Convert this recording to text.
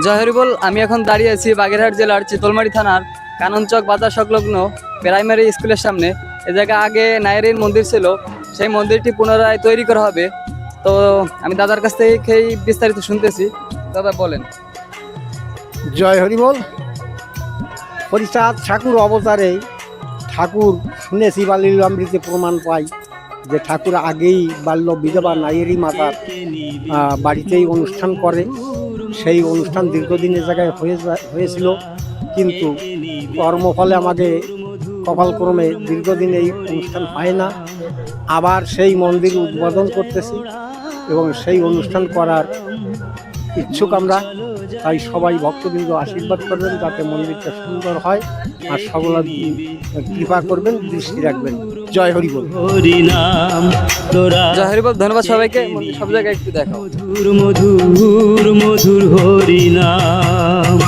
জয় হরি বল। আমি এখন দাঁড়িয়ে আছি বাগেরহাট জেলার চিতলমারি থানার কাননচক বাজার সংলগ্ন প্রাইমারি স্কুলের সামনে। এ জায়গায় আগে নায়েরির মন্দির ছিল, সেই মন্দিরটি পুনরায় তৈরি করা হবে। তো আমি দাদার কাছ থেকে বিস্তারিত শুনতেছি। দাদা বলেন। জয় হরি বল। হরিচাঁদ ঠাকুর অবতারে ঠাকুর শুনেছি বা লীলামৃতে প্রমাণ পাই যে ঠাকুর আগেই বাল্য বিধবা নায়েরি মাতার বাড়িতেই অনুষ্ঠান করে। সেই অনুষ্ঠান দীর্ঘদিনের জায়গায় হয়েছিল, কিন্তু কর্মফলে আমাদের কপালক্রমে দীর্ঘদিন এই অনুষ্ঠান হয় না। আবার সেই মন্দির উদ্বোধন করতেছি এবং সেই অনুষ্ঠান করার ইচ্ছুক আমরা। তাই সবাই ভক্তবৃন্দ আশীর্বাদ করবেন যাতে মন্দিরটা সুন্দর হয়, আর সকলে কৃপা করবেন, দৃষ্টি রাখবেন। জয় হরি বল। জয় হরি বল। ধন্যবাদ সবাইকে। সব জায়গায় একটু দেখাও। মধুর মধুর মধুর হরি নাম।